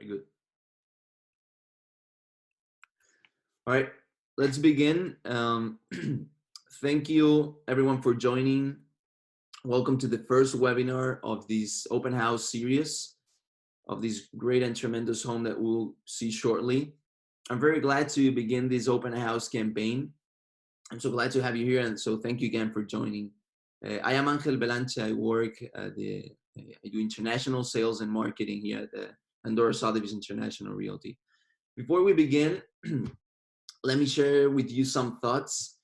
Very good. All right, let's begin. Thank you everyone for joining. Welcome to the first webinar of this open house series of this great and tremendous home that we'll see shortly. I'm very glad to begin this open house campaign. I'm so glad to have you here, and so thank you again for joining. I am Angel Belanche. I work at I do international sales and marketing here at the Andorra Sotheby's International Realty. Before we begin, let me share with you some thoughts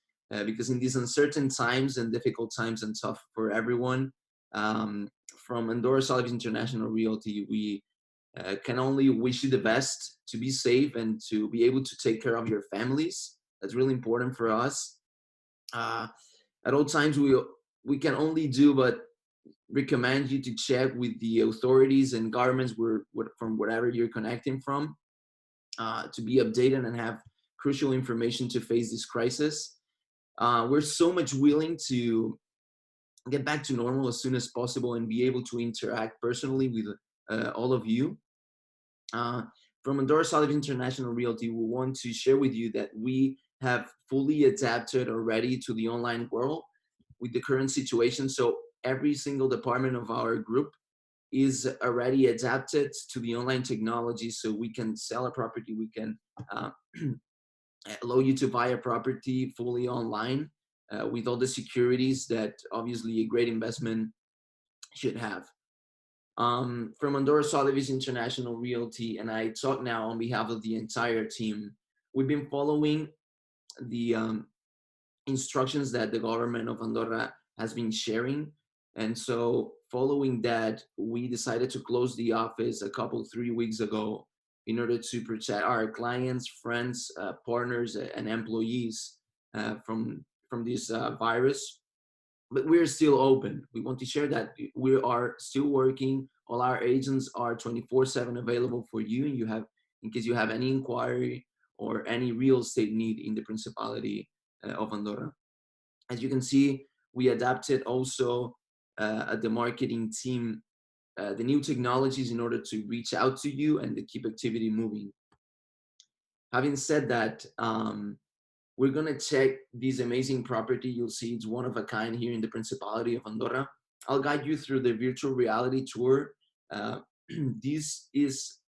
because in these uncertain times and difficult times and tough for everyone, from Andorra Sotheby's International Realty, we can only wish you the best to be safe and to be able to take care of your families. That's really important for us. At all times, we can only do but recommend you to check with the authorities and governments from wherever you're connecting from to be updated and have crucial information to face this crisis. We're so much willing to get back to normal as soon as possible and be able to interact personally with all of you. From Andorra Sotheby's International Realty, we want to share with you that we have fully adapted already to the online world with the current situation. So every single department of our group is already adapted to the online technology, so we can sell a property, we can allow you to buy a property fully online with all the securities that obviously a great investment should have. From Andorra Sotheby's International Realty, and I talk now on behalf of the entire team, we've been following the instructions that the government of Andorra has been sharing. And so following that, we decided to close the office 3 weeks ago in order to protect our clients, friends, partners, and employees from this virus. But we're still open. We want to share that we are still working. All our agents are 24/7 available for you, and in case you have any inquiry or any real estate need in the Principality of Andorra. As you can see, we adapted also at the marketing team the new technologies in order to reach out to you and to keep activity moving. Having said that, we're gonna check this amazing property. You'll see it's one of a kind here in the Principality of Andorra. I'll guide you through the virtual reality tour. This is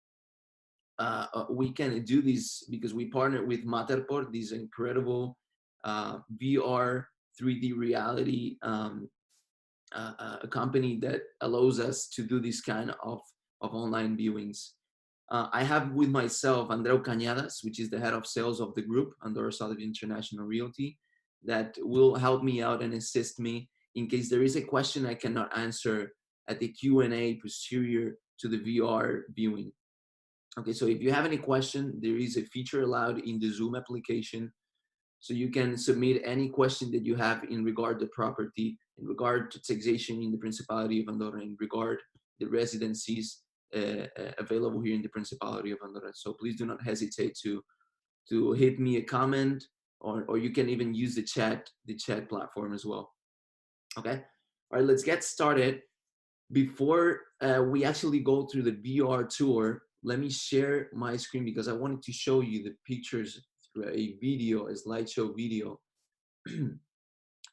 we can do this because we partnered with Matterport, this incredible VR 3D reality a company that allows us to do this kind of online viewings. I have with myself Andreu Cañadas, which is the head of sales of the group, Andorra Sotheby's International Realty, that will help me out and assist me in case there is a question I cannot answer at the Q&A posterior to the VR viewing. Okay, so if you have any question, there is a feature allowed in the Zoom application. So you can submit any question that you have in regard to property, in regard to taxation in the Principality of Andorra, in regard the residencies available here in the Principality of Andorra. So please do not hesitate to hit me a comment, or you can even use the chat platform as well. Okay, all right, let's get started. Before we actually go through the VR tour, let me share my screen because I wanted to show you the pictures through a video, a slideshow video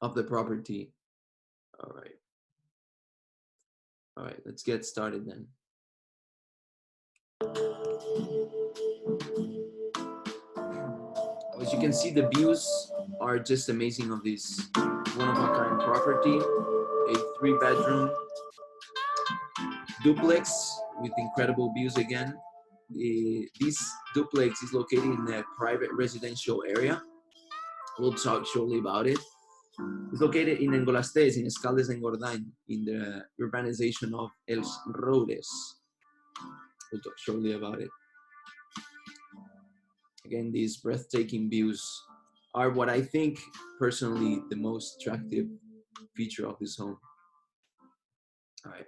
of the property. All right, let's get started then. As you can see, the views are just amazing of this one-of-a-kind property, a 3-bedroom duplex with incredible views again. This duplex is located in a private residential area. We'll talk shortly about it. It's located in Escaldes, in Escaldes-Engordany, in the urbanization of Els Roures. We'll talk shortly about it. Again, these breathtaking views are what I think personally the most attractive feature of this home. All right,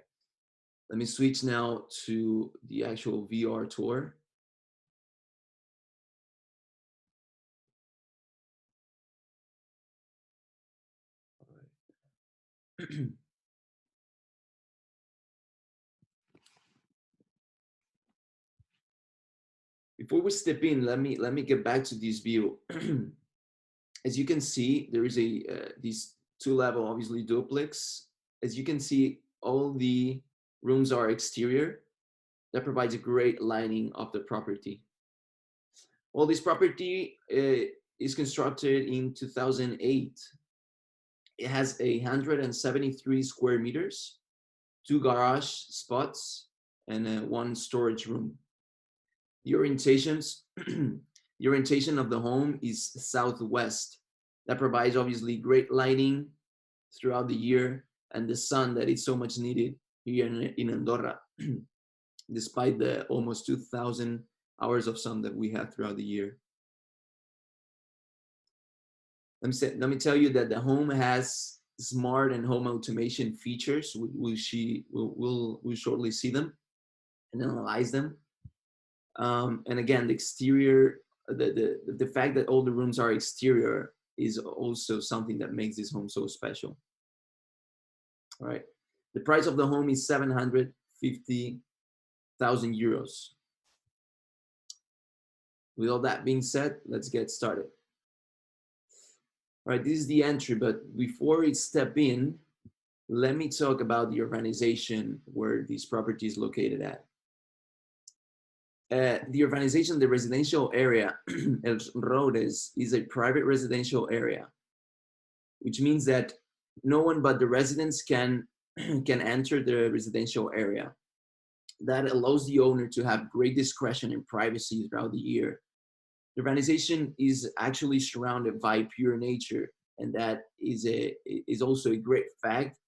let me switch now to the actual VR tour. All right. Before we step in, let me get back to this view. As you can see, there is a these two-level, obviously duplex. As you can see, all the rooms are exterior. That provides a great lighting of the property. Well, this property is constructed in 2008. It has 173 square meters, two garage spots, and one storage room. The orientations, the orientation of the home is southwest. That provides obviously great lighting throughout the year and the sun that is so much needed here in Andorra, despite the almost 2,000 hours of sun that we have throughout the year. Let me tell you that the home has smart and home automation features. We'll shortly see them and analyze them. And again, the exterior, the fact that all the rooms are exterior is also something that makes this home so special. All right. The price of the home is 750,000 euros. With all that being said, let's get started. All right, this is the entry, but before we step in, let me talk about the urbanization where this property is located at. The urbanization, the residential area, Els Roures, is a private residential area, which means that no one but the residents can enter the residential area. That allows the owner to have great discretion and privacy throughout the year. The urbanization is actually surrounded by pure nature, and that is also a great fact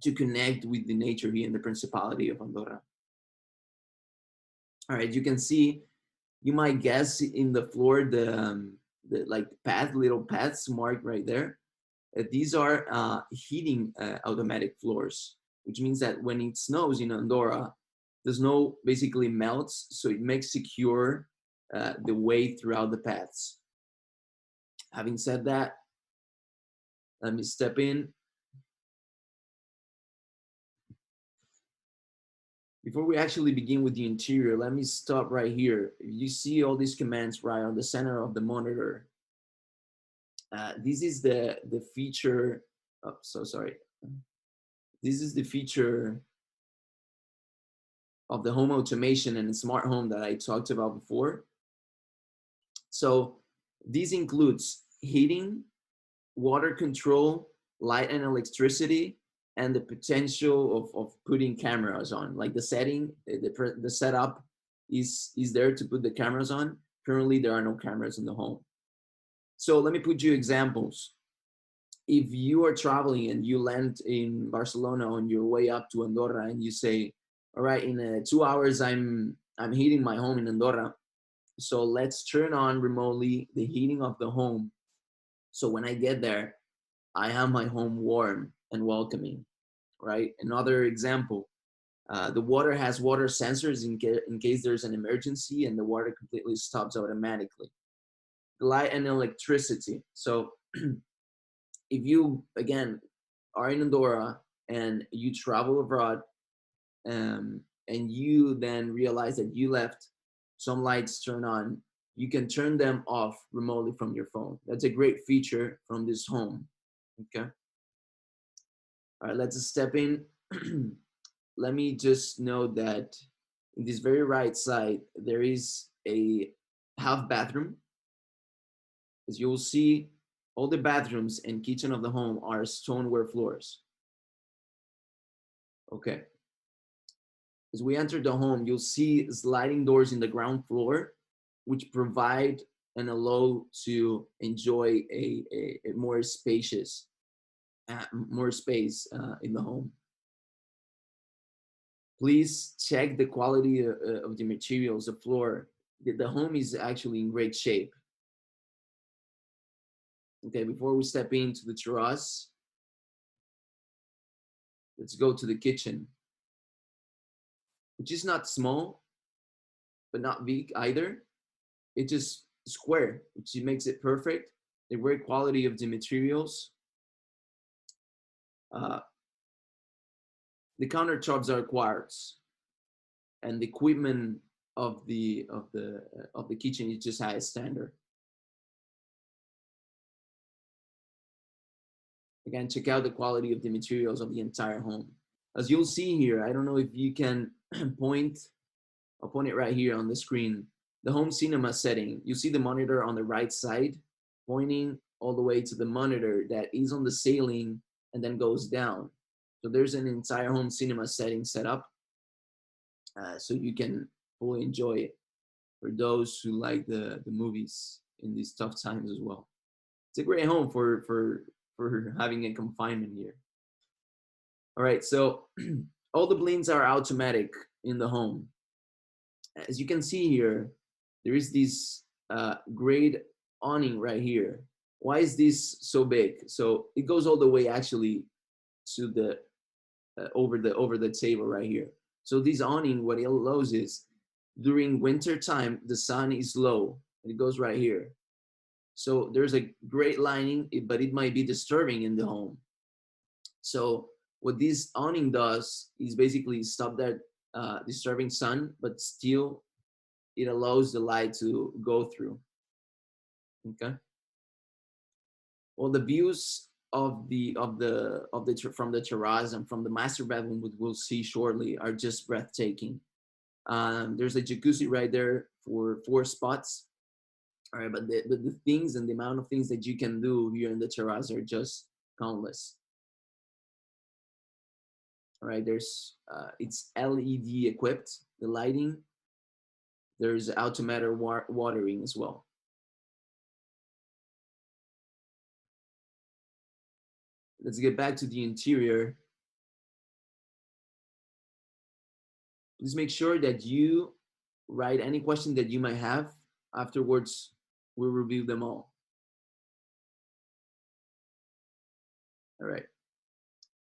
to connect with the nature here in the Principality of Andorra. All right, you can see, you might guess in the floor the like little paths marked right there. These are heating automatic floors, which means that when it snows in Andorra, the snow basically melts, so it makes secure the way throughout the paths. Having said that, let me step in. Before we actually begin with the interior, let me stop right here. You see all these commands right on the center of the monitor. This is the feature. Oh, so sorry. This is the feature of the home automation and smart home that I talked about before. So this includes heating, water control, light and electricity, and the potential of putting cameras on. Like the setting, the setup is there to put the cameras on. Currently, there are no cameras in the home. So let me put you examples. If you are traveling and you land in Barcelona on your way up to Andorra, and you say, all right, in 2 hours, I'm heating my home in Andorra. So let's turn on remotely the heating of the home. So when I get there, I have my home warm and welcoming, right? Another example, the water has water sensors in case there's an emergency, and the water completely stops automatically. Light and electricity. So if you, again, are in Andorra and you travel abroad, and you then realize that you left some lights turned on, you can turn them off remotely from your phone. That's a great feature from this home. Okay. All right, let's step in. Let me just note that in this very right side, there is a half bathroom. As you will see, all the bathrooms and kitchen of the home are stoneware floors. Okay. As we enter the home, you'll see sliding doors in the ground floor, which provide and allow to enjoy a more spacious, more space in the home. Please check the quality of the materials, the floor. The home is actually in great shape. Okay, before we step into the terrace, let's go to the kitchen, which is not small, but not big either. It's just square, which makes it perfect. The great quality of the materials. The countertops are quartz, and the equipment of the kitchen is just high standard. Again, check out the quality of the materials of the entire home. As you'll see here, I don't know if you can point, I'll point it right here on the screen. The home cinema setting, you see the monitor on the right side, pointing all the way to the monitor that is on the ceiling and then goes down. So there's an entire home cinema setting set up, so you can fully enjoy it for those who like the movies in these tough times as well. It's a great home for having a confinement here. All right, so all the blinds are automatic in the home. As you can see here, there is this great awning right here. Why is this so big? So it goes all the way actually to the over the table right here. So this awning, what it allows is during winter time, the sun is low. It goes right here. So there's a great lining, but it might be disturbing in the home. So what this awning does is basically stop that disturbing sun, but still it allows the light to go through. Okay. Well, the views of the from the terrace and from the master bedroom, which we'll see shortly, are just breathtaking. There's a jacuzzi right there for 4 spots. All right, but the things and the amount of things that you can do here in the terrace are just countless. All right, there's it's LED equipped, the lighting. There's automatic watering as well. Let's get back to the interior. Please make sure that you write any question that you might have. Afterwards, we'll review them all. All right.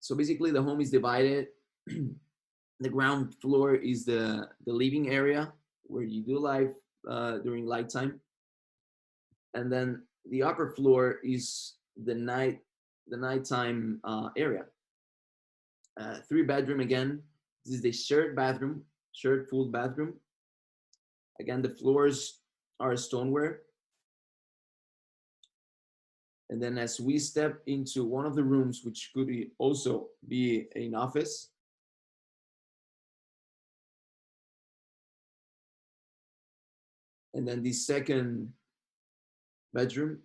So basically the home is divided. The ground floor is the living area where you do live during light time. And then the upper floor is the nighttime area. 3-bedroom again. This is the shared bathroom, shared full bathroom. Again, the floors are stoneware. And then as we step into one of the rooms, which could also be an office, and then the second bedroom,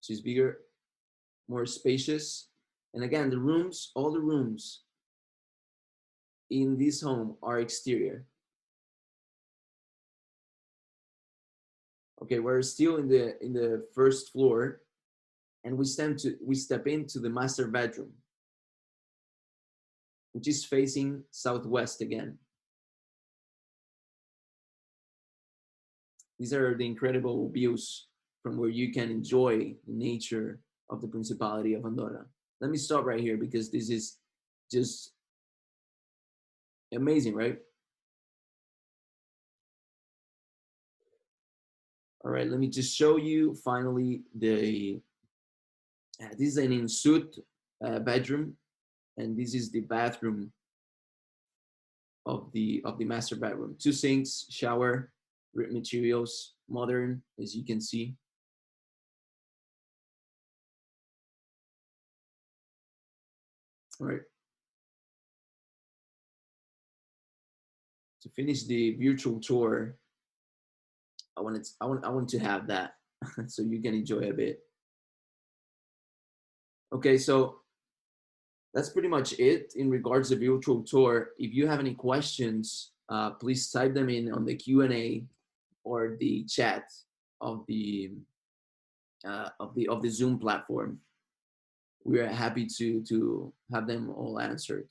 which is bigger, more spacious. And again, the rooms, all the rooms in this home are exterior. Okay, we're still in the first floor, and we step into the master bedroom, which is facing southwest again. These are the incredible views from where you can enjoy the nature of the Principality of Andorra. Let me stop right here because this is just amazing, right? All right, let me just show you finally this is an ensuite bedroom, and this is the bathroom of the master bedroom. 2 sinks, shower, great materials, modern, as you can see. All right. To finish the virtual tour, I want to have that so you can enjoy a bit. Okay, so that's pretty much it in regards to virtual tour. If you have any questions, please type them in on the Q&A or the chat of the Zoom platform. We are happy to have them all answered.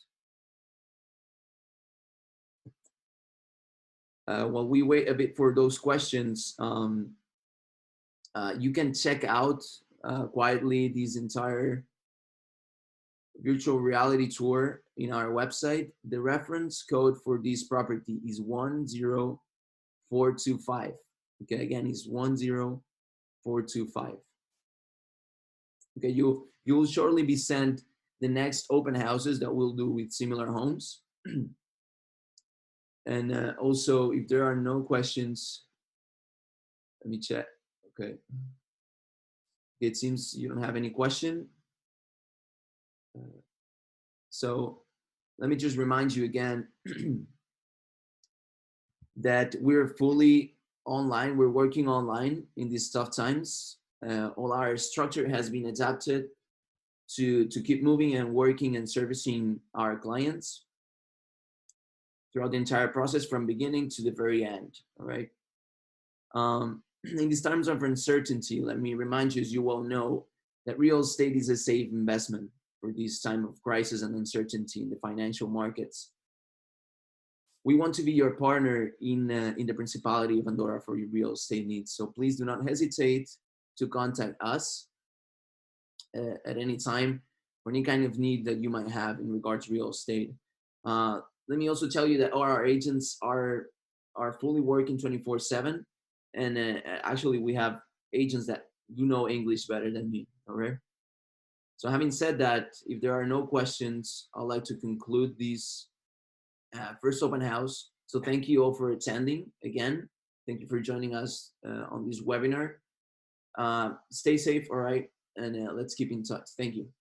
While we wait a bit for those questions, you can check out quietly this entire virtual reality tour in our website. The reference code for this property is 10425. Okay, again, it's 10425. Okay, you will shortly be sent the next open houses that we'll do with similar homes. And also, if there are no questions, let me check. Okay. It seems you don't have any question. So let me just remind you again that we're fully online. We're working online in these tough times. All our structure has been adapted to keep moving and working and servicing our clients throughout the entire process from beginning to the very end. All right. In these times of uncertainty, let me remind you, as you well know, that real estate is a safe investment for this time of crisis and uncertainty in the financial markets. We want to be your partner in the Principality of Andorra for your real estate needs. So please do not hesitate to contact us at any time for any kind of need that you might have in regards to real estate. Let me also tell you that all our agents are fully working 24/7, and actually we have agents that do know English better than me. All right. So having said that, if there are no questions, I'd like to conclude this first open house. So thank you all for attending again. Thank you for joining us on this webinar. Stay safe, all right, and let's keep in touch. Thank you.